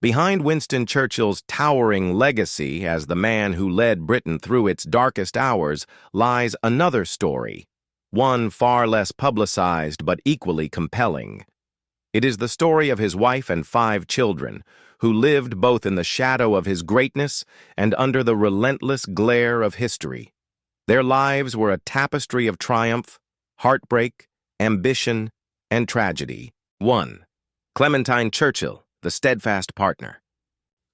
Behind Winston Churchill's towering legacy as the man who led Britain through its darkest hours lies another story, one far less publicized but equally compelling. It is the story of his wife and 5 children, who lived both in the shadow of his greatness and under the relentless glare of history. Their lives were a tapestry of triumph, heartbreak, ambition, and tragedy. 1. Clementine Churchill, the steadfast partner.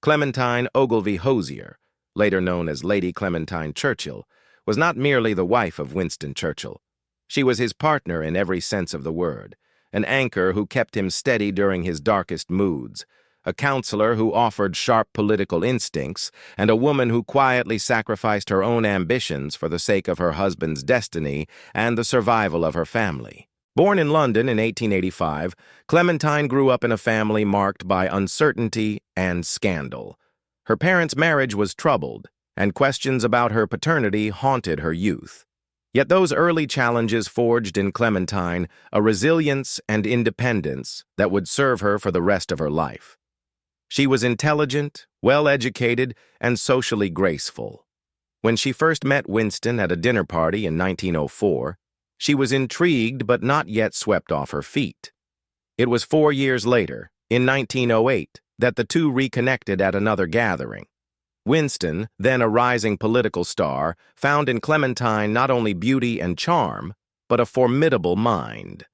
Clementine Ogilvy Hosier, later known as Lady Clementine Churchill, was not merely the wife of Winston Churchill. She was his partner in every sense of the word, an anchor who kept him steady during his darkest moods, a counselor who offered sharp political instincts, and a woman who quietly sacrificed her own ambitions for the sake of her husband's destiny and the survival of her family. Born in London in 1885, Clementine grew up in a family marked by uncertainty and scandal. Her parents' marriage was troubled, and questions about her paternity haunted her youth. Yet those early challenges forged in Clementine a resilience and independence that would serve her for the rest of her life. She was intelligent, well-educated, and socially graceful. When she first met Winston at a dinner party in 1904, she was intrigued but not yet swept off her feet. It was 4 years later, in 1908, that the two reconnected at another gathering. Winston, then a rising political star, found in Clementine not only beauty and charm, but a formidable mind.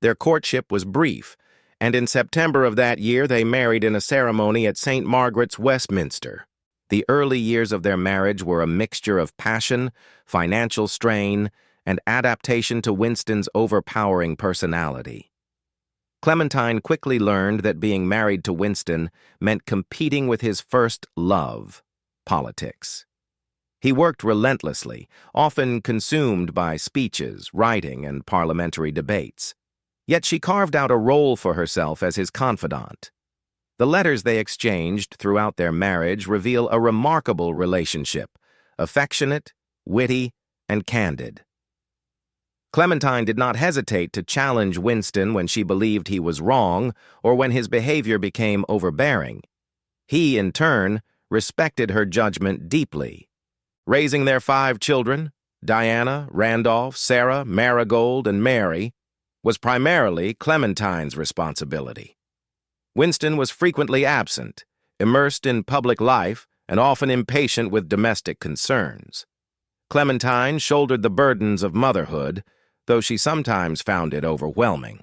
Their courtship was brief, and in September of that year they married in a ceremony at St. Margaret's, Westminster. The early years of their marriage were a mixture of passion, financial strain, and adaptation to Winston's overpowering personality. Clementine quickly learned that being married to Winston meant competing with his first love, politics. He worked relentlessly, often consumed by speeches, writing, and parliamentary debates. Yet she carved out a role for herself as his confidant. The letters they exchanged throughout their marriage reveal a remarkable relationship, affectionate, witty, and candid. Clementine did not hesitate to challenge Winston when she believed he was wrong or when his behavior became overbearing. He, in turn, respected her judgment deeply. Raising their 5 children, Diana, Randolph, Sarah, Marigold, and Mary, was primarily Clementine's responsibility. Winston was frequently absent, immersed in public life, and often impatient with domestic concerns. Clementine shouldered the burdens of motherhood, though she sometimes found it overwhelming.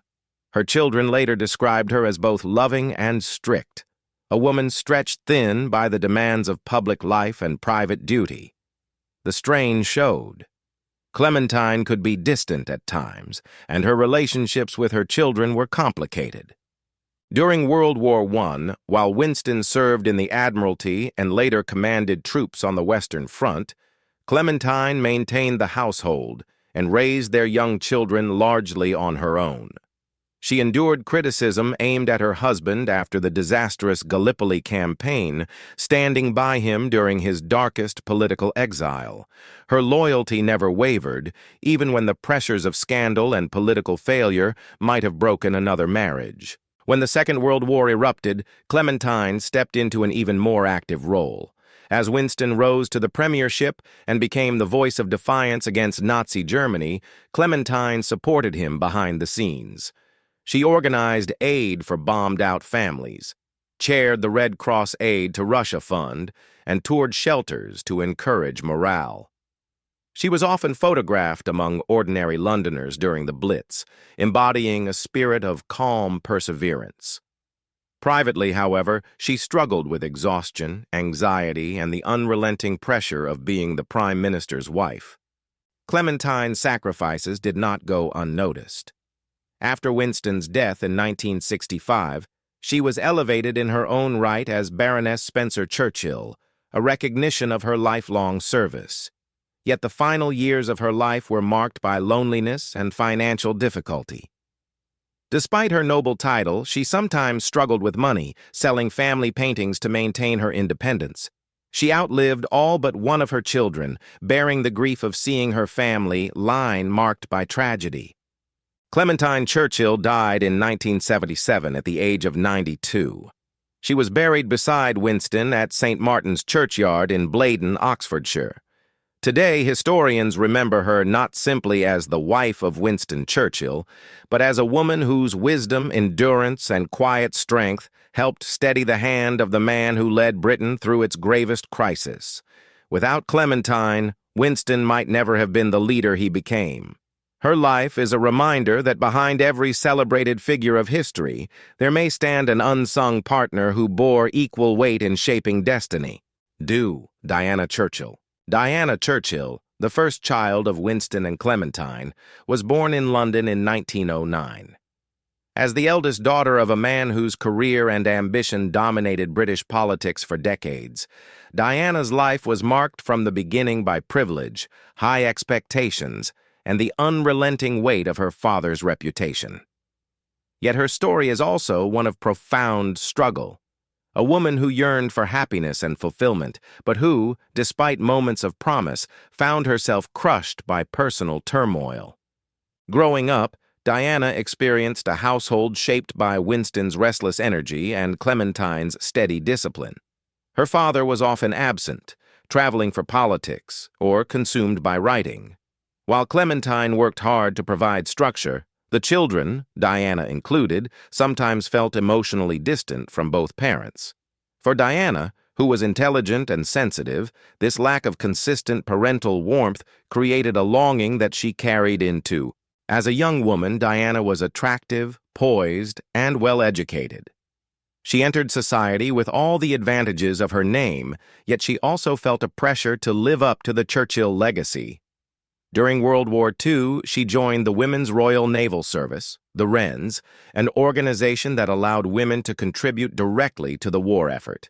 Her children later described her as both loving and strict, a woman stretched thin by the demands of public life and private duty. The strain showed. Clementine could be distant at times, and her relationships with her children were complicated. During World War I, while Winston served in the Admiralty and later commanded troops on the Western Front, Clementine maintained the household and raised their young children largely on her own. She endured criticism aimed at her husband after the disastrous Gallipoli campaign, standing by him during his darkest political exile. Her loyalty never wavered, even when the pressures of scandal and political failure might have broken another marriage. When the Second World War erupted, Clementine stepped into an even more active role. As Winston rose to the premiership and became the voice of defiance against Nazi Germany, Clementine supported him behind the scenes. She organized aid for bombed-out families, chaired the Red Cross Aid to Russia Fund, and toured shelters to encourage morale. She was often photographed among ordinary Londoners during the Blitz, embodying a spirit of calm perseverance. Privately, however, she struggled with exhaustion, anxiety, and the unrelenting pressure of being the Prime Minister's wife. Clementine's sacrifices did not go unnoticed. After Winston's death in 1965, she was elevated in her own right as Baroness Spencer Churchill, a recognition of her lifelong service. Yet the final years of her life were marked by loneliness and financial difficulty. Despite her noble title, she sometimes struggled with money, selling family paintings to maintain her independence. She outlived all but one of her children, bearing the grief of seeing her family line marked by tragedy. Clementine Churchill died in 1977 at the age of 92. She was buried beside Winston at St. Martin's Churchyard in Blaydon, Oxfordshire. Today, historians remember her not simply as the wife of Winston Churchill, but as a woman whose wisdom, endurance, and quiet strength helped steady the hand of the man who led Britain through its gravest crisis. Without Clementine, Winston might never have been the leader he became. Her life is a reminder that behind every celebrated figure of history, there may stand an unsung partner who bore equal weight in shaping destiny. Diana Churchill. Diana Churchill, the first child of Winston and Clementine, was born in London in 1909. As the eldest daughter of a man whose career and ambition dominated British politics for decades, Diana's life was marked from the beginning by privilege, high expectations, and the unrelenting weight of her father's reputation. Yet her story is also one of profound struggle. A woman who yearned for happiness and fulfillment, but who, despite moments of promise, found herself crushed by personal turmoil. Growing up, Diana experienced a household shaped by Winston's restless energy and Clementine's steady discipline. Her father was often absent, traveling for politics, or consumed by writing. While Clementine worked hard to provide structure, the children, Diana included, sometimes felt emotionally distant from both parents. For Diana, who was intelligent and sensitive, this lack of consistent parental warmth created a longing that she carried into. As a young woman, Diana was attractive, poised, and well-educated. She entered society with all the advantages of her name, yet she also felt a pressure to live up to the Churchill legacy. During World War II, she joined the Women's Royal Naval Service, the Wrens, an organization that allowed women to contribute directly to the war effort.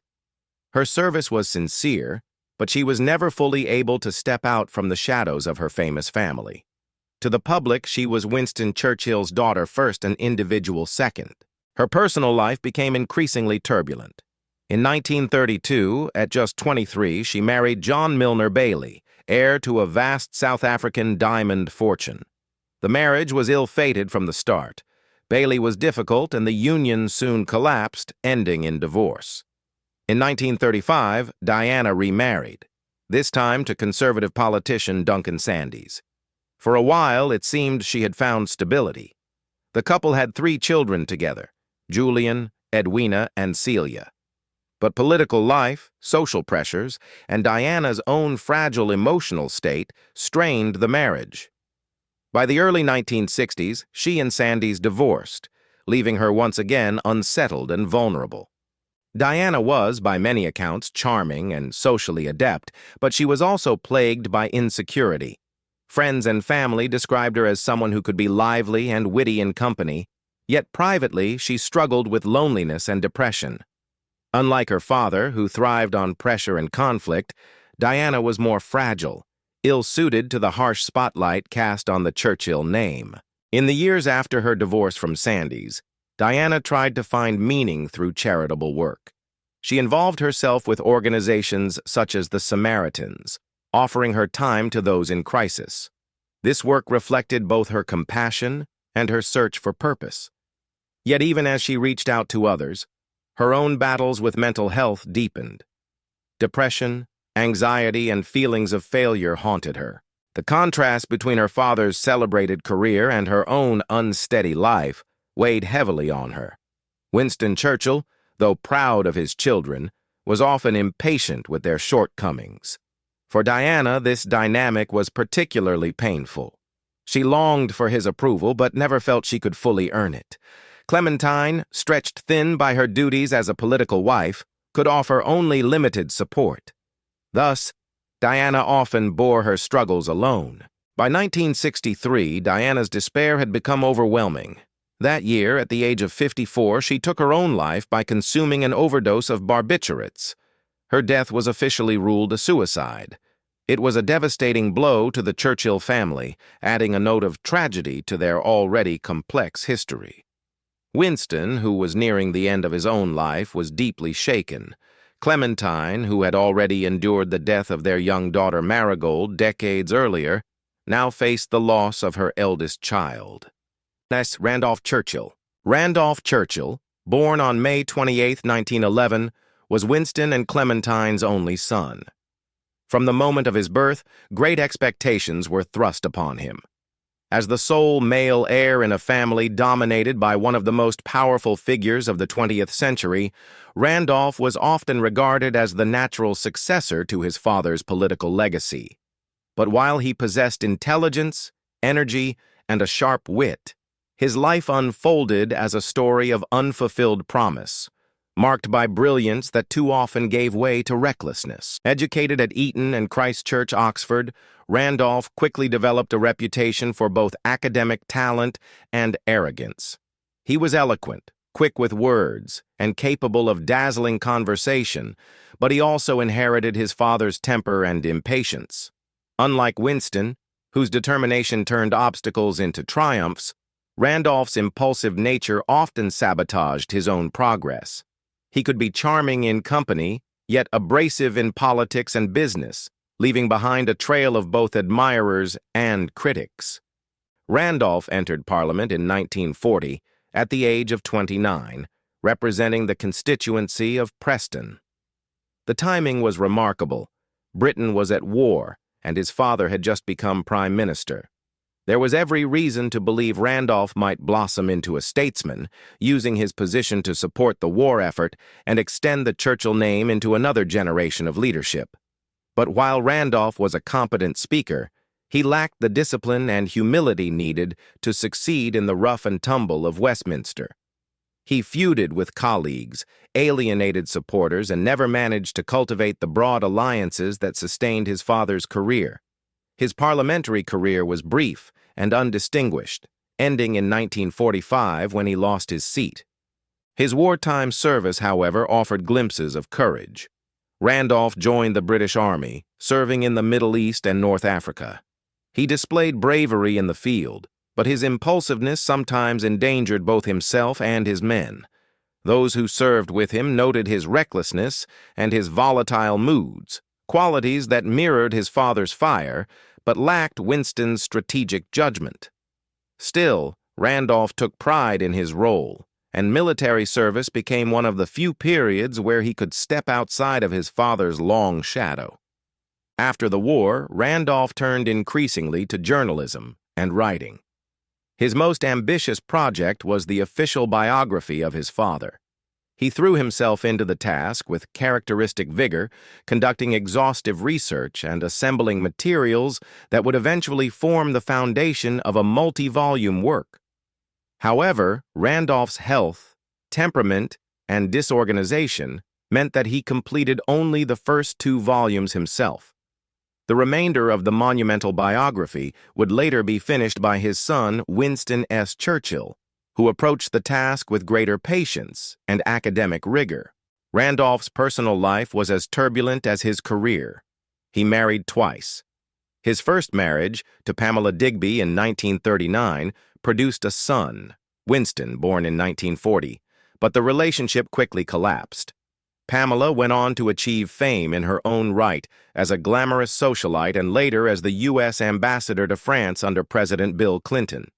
Her service was sincere, but she was never fully able to step out from the shadows of her famous family. To the public, she was Winston Churchill's daughter first and individual second. Her personal life became increasingly turbulent. In 1932, at just 23, she married John Milner Bailey, heir to a vast South African diamond fortune. The marriage was ill-fated from the start. Bailey was difficult and the union soon collapsed, ending in divorce. In 1935, Diana remarried, this time to conservative politician Duncan Sandys. For a while, it seemed she had found stability. The couple had 3 children together, Julian, Edwina, and Celia. But political life, social pressures, and Diana's own fragile emotional state strained the marriage. By the early 1960s, she and Sandys divorced, leaving her once again unsettled and vulnerable. Diana was, by many accounts, charming and socially adept, but she was also plagued by insecurity. Friends and family described her as someone who could be lively and witty in company, yet privately she struggled with loneliness and depression. Unlike her father, who thrived on pressure and conflict, Diana was more fragile, ill-suited to the harsh spotlight cast on the Churchill name. In the years after her divorce from Sandys, Diana tried to find meaning through charitable work. She involved herself with organizations such as the Samaritans, offering her time to those in crisis. This work reflected both her compassion and her search for purpose. Yet even as she reached out to others, her own battles with mental health deepened. Depression, anxiety, and feelings of failure haunted her. The contrast between her father's celebrated career and her own unsteady life weighed heavily on her. Winston Churchill, though proud of his children, was often impatient with their shortcomings. For Diana, this dynamic was particularly painful. She longed for his approval but never felt she could fully earn it. Clementine, stretched thin by her duties as a political wife, could offer only limited support. Thus, Diana often bore her struggles alone. By 1963, Diana's despair had become overwhelming. That year, at the age of 54, she took her own life by consuming an overdose of barbiturates. Her death was officially ruled a suicide. It was a devastating blow to the Churchill family, adding a note of tragedy to their already complex history. Winston, who was nearing the end of his own life, was deeply shaken. Clementine, who had already endured the death of their young daughter Marigold decades earlier, now faced the loss of her eldest child. Randolph Churchill. Randolph Churchill, born on May 28, 1911, was Winston and Clementine's only son. From the moment of his birth, great expectations were thrust upon him. As the sole male heir in a family dominated by one of the most powerful figures of the 20th century, Randolph was often regarded as the natural successor to his father's political legacy. But while he possessed intelligence, energy, and a sharp wit, his life unfolded as a story of unfulfilled promise, marked by brilliance that too often gave way to recklessness. Educated at Eton and Christ Church, Oxford, Randolph quickly developed a reputation for both academic talent and arrogance. He was eloquent, quick with words, and capable of dazzling conversation, but he also inherited his father's temper and impatience. Unlike Winston, whose determination turned obstacles into triumphs, Randolph's impulsive nature often sabotaged his own progress. He could be charming in company, yet abrasive in politics and business, leaving behind a trail of both admirers and critics. Randolph entered Parliament in 1940 at the age of 29, representing the constituency of Preston. The timing was remarkable. Britain was at war, and his father had just become Prime Minister. There was every reason to believe Randolph might blossom into a statesman, using his position to support the war effort and extend the Churchill name into another generation of leadership. But while Randolph was a competent speaker, he lacked the discipline and humility needed to succeed in the rough and tumble of Westminster. He feuded with colleagues, alienated supporters, and never managed to cultivate the broad alliances that sustained his father's career. His parliamentary career was brief and undistinguished, ending in 1945 when he lost his seat. His wartime service, however, offered glimpses of courage. Randolph joined the British Army, serving in the Middle East and North Africa. He displayed bravery in the field, but his impulsiveness sometimes endangered both himself and his men. Those who served with him noted his recklessness and his volatile moods, qualities that mirrored his father's fire, but lacked Winston's strategic judgment. Still, Randolph took pride in his role, and military service became one of the few periods where he could step outside of his father's long shadow. After the war, Randolph turned increasingly to journalism and writing. His most ambitious project was the official biography of his father. He threw himself into the task with characteristic vigor, conducting exhaustive research and assembling materials that would eventually form the foundation of a multi-volume work. However, Randolph's health, temperament, and disorganization meant that he completed only the first 2 volumes himself. The remainder of the monumental biography would later be finished by his son, Winston S. Churchill, who approached the task with greater patience and academic rigor. Randolph's personal life was as turbulent as his career. He married twice. His first marriage, to Pamela Digby in 1939, produced a son, Winston, born in 1940, but the relationship quickly collapsed. Pamela went on to achieve fame in her own right as a glamorous socialite and later as the U.S. ambassador to France under President Bill Clinton.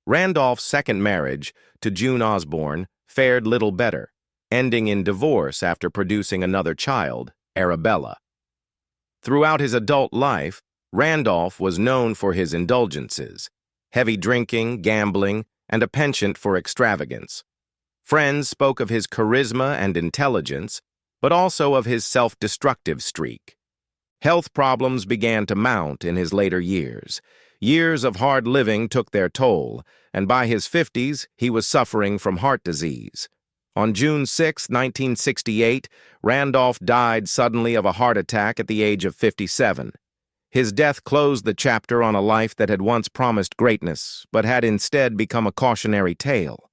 Randolph's second marriage, to June Osborne, fared little better, ending in divorce after producing another child, Arabella. Throughout his adult life, Randolph was known for his indulgences, heavy drinking, gambling, and a penchant for extravagance. Friends spoke of his charisma and intelligence, but also of his self-destructive streak. Health problems began to mount in his later years. Years of hard living took their toll, and by his 50s, he was suffering from heart disease. On June 6, 1968, Randolph died suddenly of a heart attack at the age of 57. His death closed the chapter on a life that had once promised greatness, but had instead become a cautionary tale.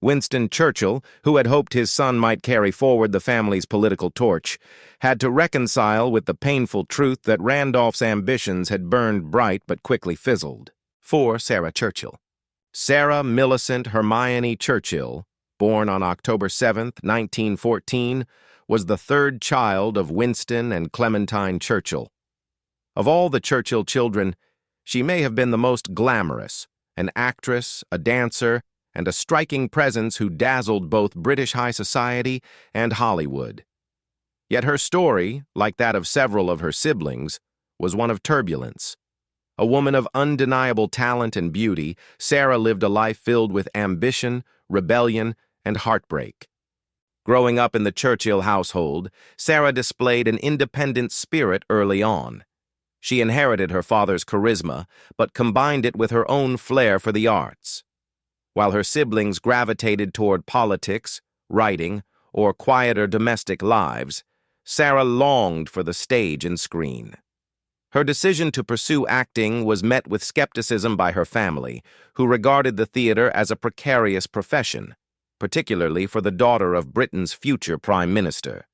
Winston Churchill, who had hoped his son might carry forward the family's political torch, had to reconcile with the painful truth that Randolph's ambitions had burned bright but quickly fizzled. 4. Sarah Churchill. Sarah Millicent Hermione Churchill, born on October 7, 1914, was the third child of Winston and Clementine Churchill. Of all the Churchill children, she may have been the most glamorous, an actress, a dancer, and a striking presence who dazzled both British high society and Hollywood. Yet her story, like that of several of her siblings, was one of turbulence. A woman of undeniable talent and beauty, Sarah lived a life filled with ambition, rebellion, and heartbreak. Growing up in the Churchill household, Sarah displayed an independent spirit early on. She inherited her father's charisma, but combined it with her own flair for the arts. While her siblings gravitated toward politics, writing, or quieter domestic lives, Sarah longed for the stage and screen. Her decision to pursue acting was met with skepticism by her family, who regarded the theater as a precarious profession, particularly for the daughter of Britain's future prime minister.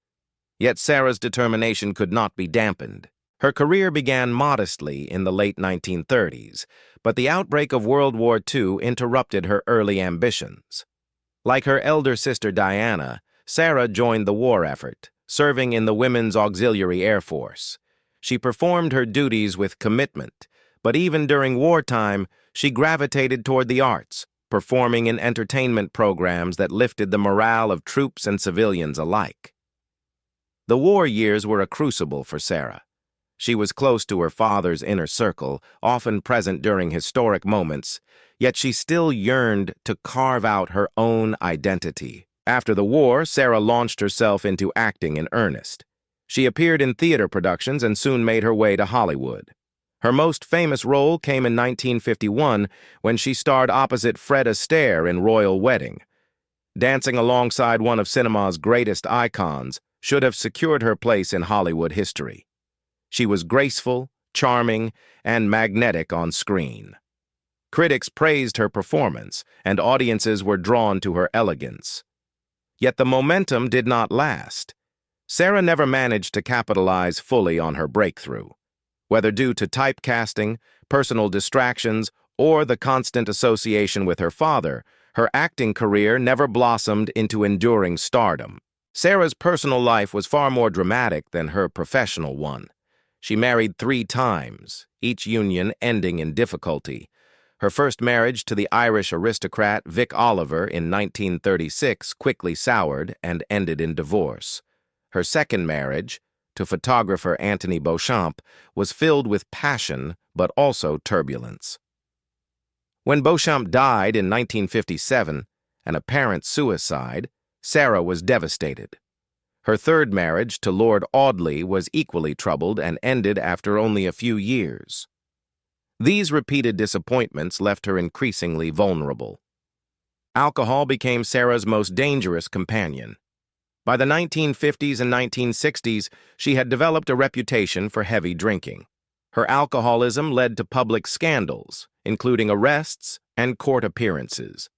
Yet Sarah's determination could not be dampened. Her career began modestly in the late 1930s, but the outbreak of World War II interrupted her early ambitions. Like her elder sister Diana, Sarah joined the war effort, serving in the Women's Auxiliary Air Force. She performed her duties with commitment, but even during wartime, she gravitated toward the arts, performing in entertainment programs that lifted the morale of troops and civilians alike. The war years were a crucible for Sarah. She was close to her father's inner circle, often present during historic moments, yet she still yearned to carve out her own identity. After the war, Sarah launched herself into acting in earnest. She appeared in theater productions and soon made her way to Hollywood. Her most famous role came in 1951 when she starred opposite Fred Astaire in Royal Wedding. Dancing alongside one of cinema's greatest icons should have secured her place in Hollywood history. She was graceful, charming, and magnetic on screen. Critics praised her performance, and audiences were drawn to her elegance. Yet the momentum did not last. Sarah never managed to capitalize fully on her breakthrough. Whether due to typecasting, personal distractions, or the constant association with her father, her acting career never blossomed into enduring stardom. Sarah's personal life was far more dramatic than her professional one. She married 3 times, each union ending in difficulty. Her first marriage to the Irish aristocrat Vic Oliver in 1936 quickly soured and ended in divorce. Her second marriage, to photographer Anthony Beauchamp, was filled with passion but also turbulence. When Beauchamp died in 1957, an apparent suicide, Sarah was devastated. Her third marriage to Lord Audley was equally troubled and ended after only a few years. These repeated disappointments left her increasingly vulnerable. Alcohol became Sarah's most dangerous companion. By the 1950s and 1960s, she had developed a reputation for heavy drinking. Her alcoholism led to public scandals, including arrests and court appearances.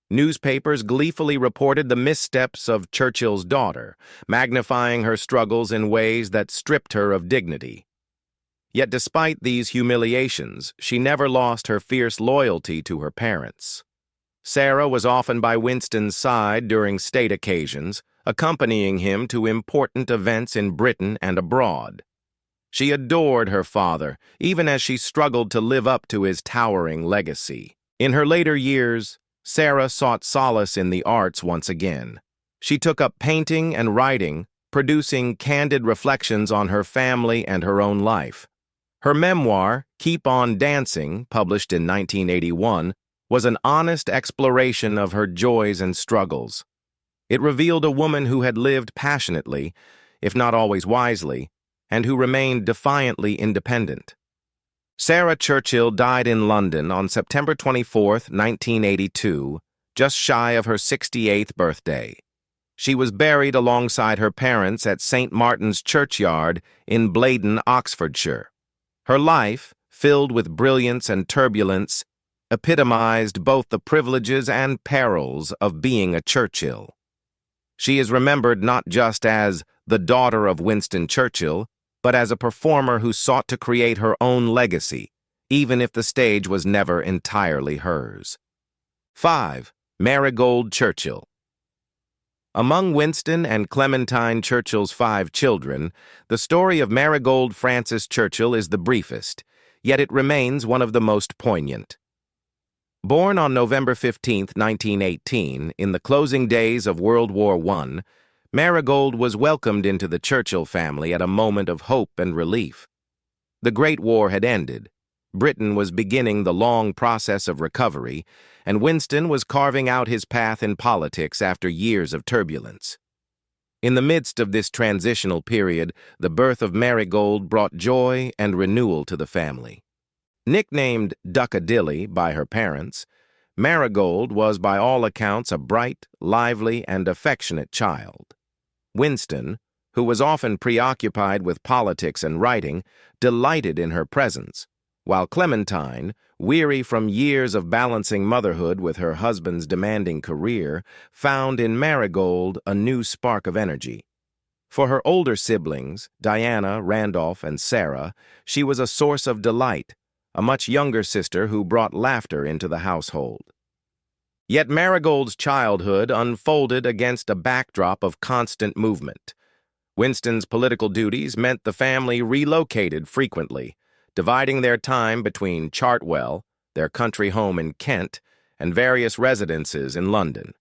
Newspapers gleefully reported the missteps of Churchill's daughter, magnifying her struggles in ways that stripped her of dignity. Yet despite these humiliations, she never lost her fierce loyalty to her parents. Sarah was often by Winston's side during state occasions, accompanying him to important events in Britain and abroad. She adored her father, even as she struggled to live up to his towering legacy. In her later years, Sarah sought solace in the arts once again. She took up painting and writing, producing candid reflections on her family and her own life. Her memoir, Keep On Dancing, published in 1981, was an honest exploration of her joys and struggles. It revealed a woman who had lived passionately, if not always wisely, and who remained defiantly independent. Sarah Churchill died in London on September 24, 1982, just shy of her 68th birthday. She was buried alongside her parents at St. Martin's Churchyard in Blaydon, Oxfordshire. Her life, filled with brilliance and turbulence, epitomized both the privileges and perils of being a Churchill. She is remembered not just as the daughter of Winston Churchill, but as a performer who sought to create her own legacy, even if the stage was never entirely hers. 5. Marigold Churchill. Among Winston and Clementine Churchill's 5 children, the story of Marigold Frances Churchill is the briefest, yet it remains one of the most poignant. Born on November 15, 1918, in the closing days of World War I, Marigold was welcomed into the Churchill family at a moment of hope and relief. The Great War had ended. Britain was beginning the long process of recovery, and Winston was carving out his path in politics after years of turbulence. In the midst of this transitional period, the birth of Marigold brought joy and renewal to the family. Nicknamed Duckadilly by her parents, Marigold was by all accounts a bright, lively, and affectionate child. Winston, who was often preoccupied with politics and writing, delighted in her presence, while Clementine, weary from years of balancing motherhood with her husband's demanding career, found in Marigold a new spark of energy. For her older siblings, Diana, Randolph, and Sarah, she was a source of delight, a much younger sister who brought laughter into the household. Yet Marigold's childhood unfolded against a backdrop of constant movement. Winston's political duties meant the family relocated frequently, dividing their time between Chartwell, their country home in Kent, and various residences in London.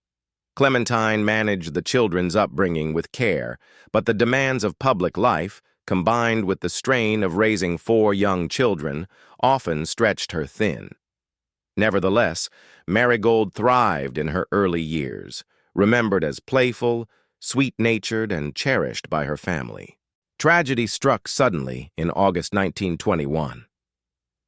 Clementine managed the children's upbringing with care, but the demands of public life, combined with the strain of raising 4 young children, often stretched her thin. Nevertheless, Marigold thrived in her early years, remembered as playful, sweet-natured, and cherished by her family. Tragedy struck suddenly in August 1921.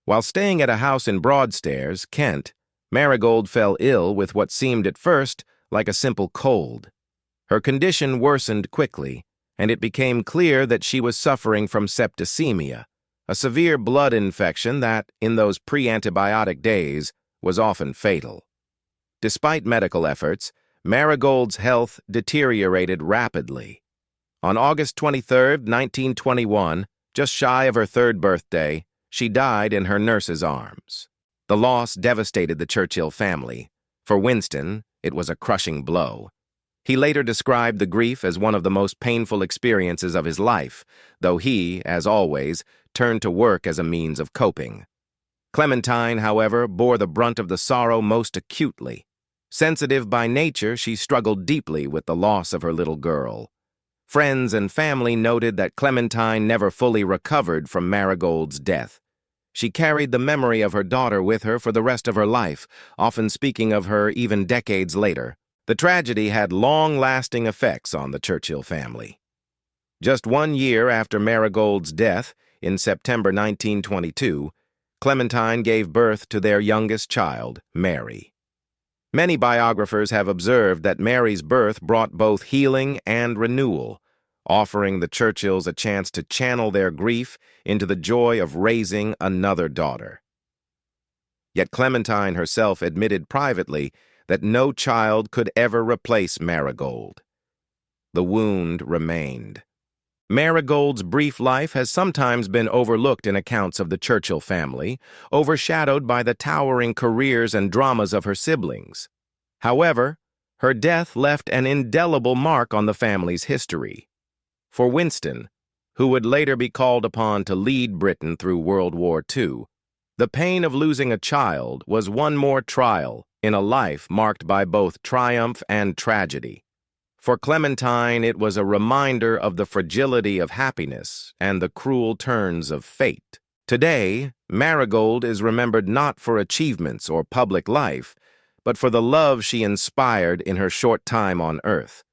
While staying at a house in Broadstairs, Kent, Marigold fell ill with what seemed at first like a simple cold. Her condition worsened quickly, and it became clear that she was suffering from septicemia, a severe blood infection that, in those pre-antibiotic days, was often fatal. Despite medical efforts, Marigold's health deteriorated rapidly. On August 23, 1921, just shy of her 3rd birthday, she died in her nurse's arms. The loss devastated the Churchill family. For Winston, it was a crushing blow. He later described the grief as one of the most painful experiences of his life, though he, as always, turned to work as a means of coping. Clementine, however, bore the brunt of the sorrow most acutely. Sensitive by nature, she struggled deeply with the loss of her little girl. Friends and family noted that Clementine never fully recovered from Marigold's death. She carried the memory of her daughter with her for the rest of her life, often speaking of her even decades later. The tragedy had long-lasting effects on the Churchill family. Just 1 year after Marigold's death, in September 1922, Clementine gave birth to their youngest child, Mary. Many biographers have observed that Mary's birth brought both healing and renewal, offering the Churchills a chance to channel their grief into the joy of raising another daughter. Yet Clementine herself admitted privately that no child could ever replace Marigold. The wound remained. Marigold's brief life has sometimes been overlooked in accounts of the Churchill family, overshadowed by the towering careers and dramas of her siblings. However, her death left an indelible mark on the family's history. For Winston, who would later be called upon to lead Britain through World War II, the pain of losing a child was one more trial in a life marked by both triumph and tragedy. For Clementine, it was a reminder of the fragility of happiness and the cruel turns of fate. Today, Marigold is remembered not for achievements or public life, but for the love she inspired in her short time on Earth.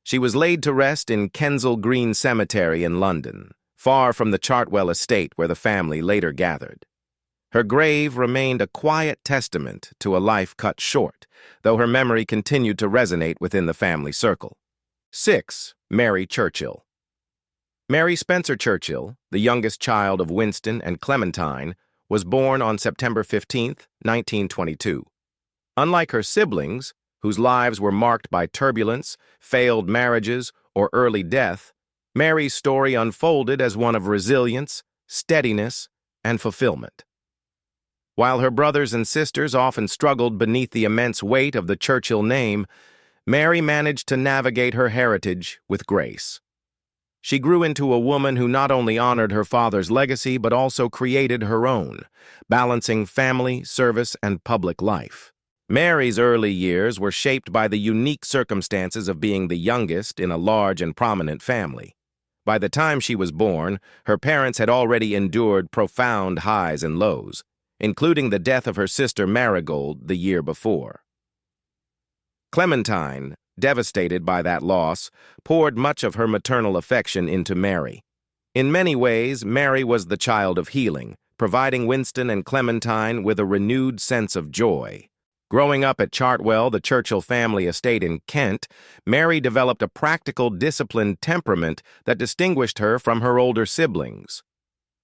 She was laid to rest in Kensal Green Cemetery in London, far from the Chartwell estate where the family later gathered. Her grave remained a quiet testament to a life cut short, though her memory continued to resonate within the family circle. 6. Mary Churchill. Mary Spencer Churchill, the youngest child of Winston and Clementine, was born on September 15, 1922. Unlike her siblings, whose lives were marked by turbulence, failed marriages, or early death, Mary's story unfolded as one of resilience, steadiness, and fulfillment. While her brothers and sisters often struggled beneath the immense weight of the Churchill name, Mary managed to navigate her heritage with grace. She grew into a woman who not only honored her father's legacy but also created her own, balancing family, service, and public life. Mary's early years were shaped by the unique circumstances of being the youngest in a large and prominent family. By the time she was born, her parents had already endured profound highs and lows, including the death of her sister Marigold the year before. Clementine, devastated by that loss, poured much of her maternal affection into Mary. In many ways, Mary was the child of healing, providing Winston and Clementine with a renewed sense of joy. Growing up at Chartwell, the Churchill family estate in Kent, Mary developed a practical, disciplined temperament that distinguished her from her older siblings.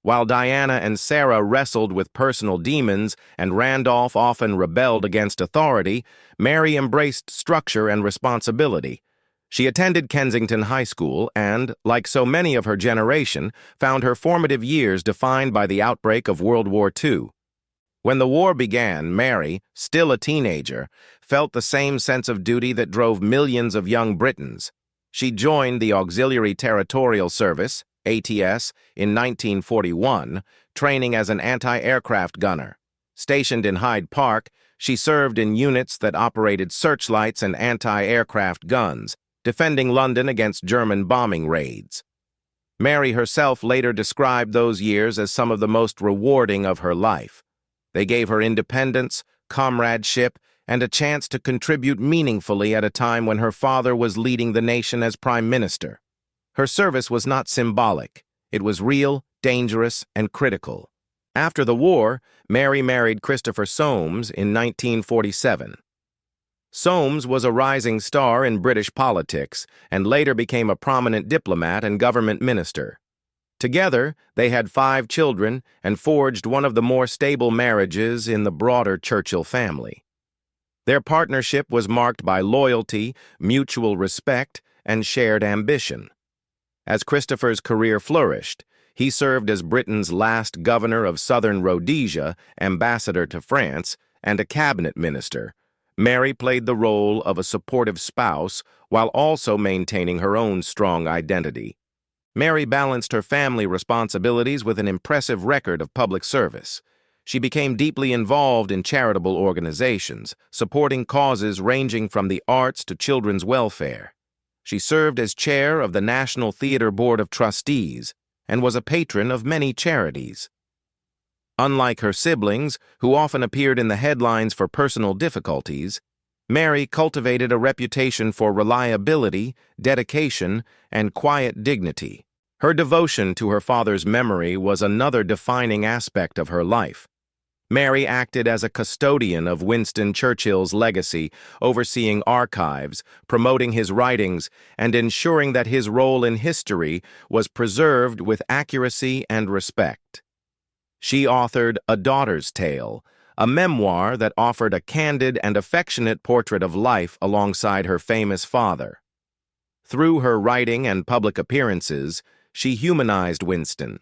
While Diana and Sarah wrestled with personal demons and Randolph often rebelled against authority, Mary embraced structure and responsibility. She attended Kensington High School and, like so many of her generation, found her formative years defined by the outbreak of World War II. When the war began, Mary, still a teenager, felt the same sense of duty that drove millions of young Britons. She joined the Auxiliary Territorial Service, ATS, in 1941, training as an anti-aircraft gunner. Stationed in Hyde Park, she served in units that operated searchlights and anti-aircraft guns, defending London against German bombing raids. Mary herself later described those years as some of the most rewarding of her life. They gave her independence, comradeship, and a chance to contribute meaningfully at a time when her father was leading the nation as Prime Minister. Her service was not symbolic. It was real, dangerous, and critical. After the war, Mary married Christopher Soames in 1947. Soames was a rising star in British politics and later became a prominent diplomat and government minister. Together, they had 5 children and forged one of the more stable marriages in the broader Churchill family. Their partnership was marked by loyalty, mutual respect, and shared ambition. As Christopher's career flourished, he served as Britain's last governor of Southern Rhodesia, ambassador to France, and a cabinet minister. Mary played the role of a supportive spouse while also maintaining her own strong identity. Mary balanced her family responsibilities with an impressive record of public service. She became deeply involved in charitable organizations, supporting causes ranging from the arts to children's welfare. She served as chair of the National Theatre Board of Trustees and was a patron of many charities. Unlike her siblings, who often appeared in the headlines for personal difficulties, Mary cultivated a reputation for reliability, dedication, and quiet dignity. Her devotion to her father's memory was another defining aspect of her life. Mary acted as a custodian of Winston Churchill's legacy, overseeing archives, promoting his writings, and ensuring that his role in history was preserved with accuracy and respect. She authored A Daughter's Tale, a memoir that offered a candid and affectionate portrait of life alongside her famous father. Through her writing and public appearances, she humanized Winston,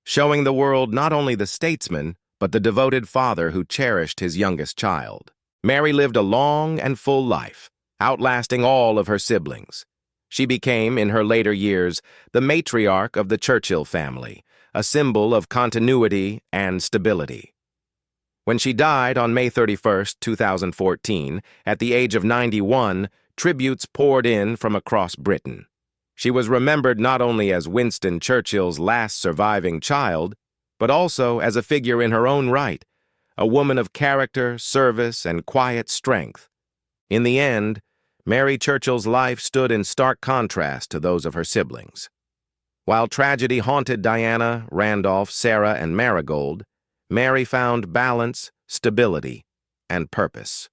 showing the world not only the statesman, but the devoted father who cherished his youngest child. Mary lived a long and full life, outlasting all of her siblings. She became, in her later years, the matriarch of the Churchill family, a symbol of continuity and stability. When she died on May 31, 2014, at the age of 91, tributes poured in from across Britain. She was remembered not only as Winston Churchill's last surviving child, but also as a figure in her own right, a woman of character, service, and quiet strength. In the end, Mary Churchill's life stood in stark contrast to those of her siblings. While tragedy haunted Diana, Randolph, Sarah, and Marigold, Mary found balance, stability, and purpose.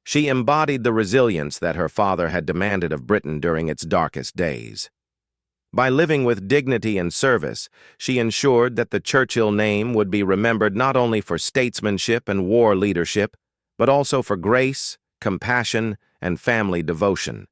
She embodied the resilience that her father had demanded of Britain during its darkest days. By living with dignity and service, she ensured that the Churchill name would be remembered not only for statesmanship and war leadership, but also for grace, compassion, and family devotion.